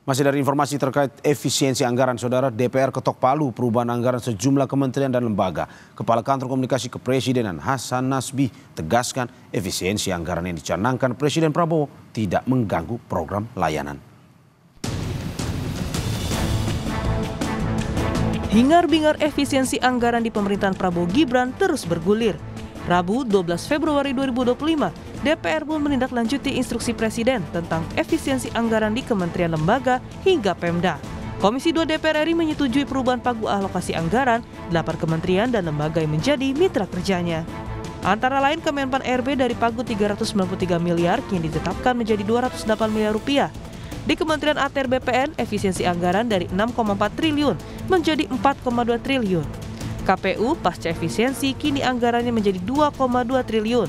Masih dari informasi terkait efisiensi anggaran, Saudara, DPR ketok palu perubahan anggaran sejumlah kementerian dan lembaga. Kepala Kantor Komunikasi Kepresidenan Hasan Nasbi tegaskan efisiensi anggaran yang dicanangkan Presiden Prabowo tidak mengganggu program layanan. Hingar-bingar efisiensi anggaran di pemerintahan Prabowo Gibran terus bergulir. Rabu 12 Februari 2025, DPR pun menindaklanjuti instruksi Presiden tentang efisiensi anggaran di kementerian lembaga hingga Pemda. Komisi 2 DPR RI menyetujui perubahan pagu alokasi anggaran 8 kementerian dan lembaga yang menjadi mitra kerjanya. Antara lain Kemenpan RB dari pagu 393 miliar kini ditetapkan menjadi 208 miliar rupiah. Di Kementerian ATR BPN, efisiensi anggaran dari 6,4 triliun menjadi 4,2 triliun. KPU pasca efisiensi kini anggarannya menjadi 2,2 triliun.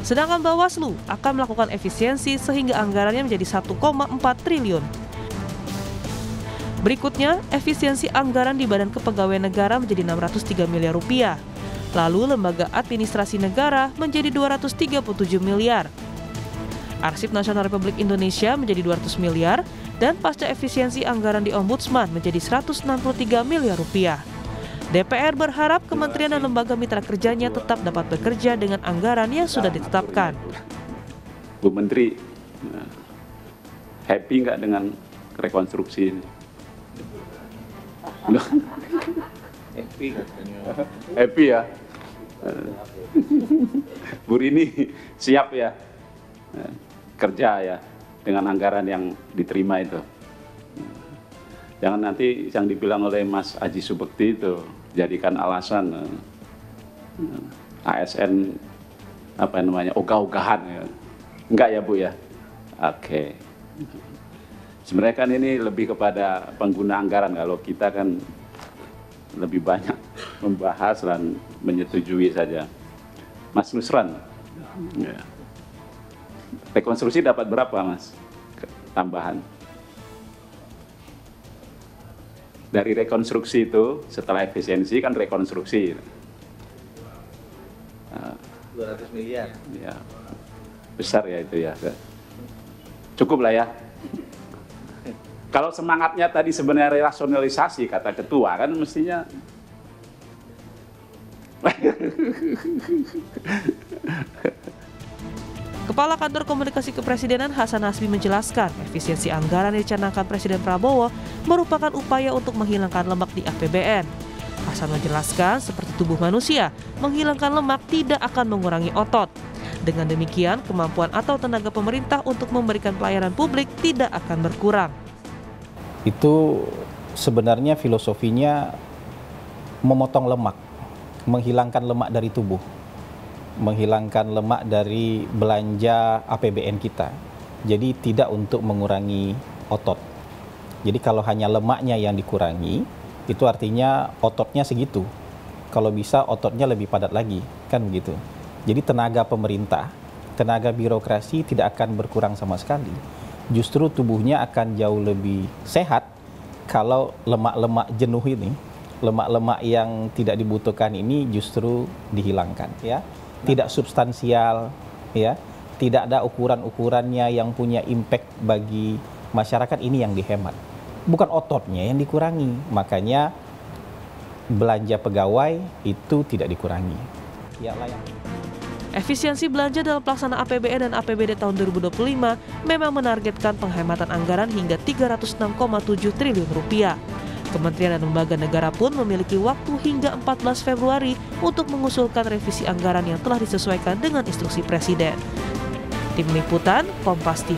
Sedangkan Bawaslu akan melakukan efisiensi sehingga anggarannya menjadi 1,4 triliun. Berikutnya, efisiensi anggaran di Badan Kepegawaian Negara menjadi 603 miliar rupiah. Lalu lembaga administrasi negara menjadi 237 miliar. Arsip Nasional Republik Indonesia menjadi 200 miliar dan pasca efisiensi anggaran di Ombudsman menjadi 163 miliar rupiah. DPR berharap kementerian dan lembaga mitra kerjanya tetap dapat bekerja dengan anggaran yang sudah ditetapkan. Bu Menteri, happy nggak dengan rekonstruksi ini? Happy katanya. Happy ya? Bu Rini siap ya kerja ya dengan anggaran yang diterima itu. Jangan nanti yang dibilang oleh Mas Aji Subekti itu jadikan alasan ASN ogah-ogahan ya. Enggak ya Bu ya? Oke. Sebenarnya kan ini lebih kepada pengguna anggaran, kalau kita kan lebih banyak membahas dan menyetujui saja. Mas Nusran, ya. Rekonstruksi dapat berapa Mas? Tambahan. Dari rekonstruksi itu, setelah efisiensi kan rekonstruksi. 200 miliar. Ya, besar ya itu ya. Cukup lah ya. Kalau semangatnya tadi sebenarnya rasionalisasi, kata ketua, kan mestinya. Kepala Kantor Komunikasi Kepresidenan Hasan Nasbi menjelaskan efisiensi anggaran yang dicanangkan Presiden Prabowo merupakan upaya untuk menghilangkan lemak di APBN. Hasan menjelaskan seperti tubuh manusia, menghilangkan lemak tidak akan mengurangi otot. Dengan demikian, kemampuan atau tenaga pemerintah untuk memberikan pelayanan publik tidak akan berkurang. Itu sebenarnya filosofinya memotong lemak, menghilangkan lemak dari tubuh. Menghilangkan lemak dari belanja APBN kita. Jadi tidak untuk mengurangi otot. Jadi kalau hanya lemaknya yang dikurangi, itu artinya ototnya segitu. Kalau bisa ototnya lebih padat lagi, kan begitu. Jadi tenaga pemerintah, tenaga birokrasi tidak akan berkurang sama sekali. Justru tubuhnya akan jauh lebih sehat kalau lemak-lemak jenuh ini, lemak-lemak yang tidak dibutuhkan ini justru dihilangkan, ya. Tidak substansial, ya, tidak ada ukuran-ukurannya yang punya impact bagi masyarakat, ini yang dihemat. Bukan ototnya yang dikurangi, makanya belanja pegawai itu tidak dikurangi. Ya, layak. Efisiensi belanja dalam pelaksanaan APBN dan APBD tahun 2025 memang menargetkan penghematan anggaran hingga 306,7 triliun rupiah. Kementerian dan lembaga negara pun memiliki waktu hingga 14 Februari untuk mengusulkan revisi anggaran yang telah disesuaikan dengan instruksi Presiden. Tim Liputan, Kompas TV.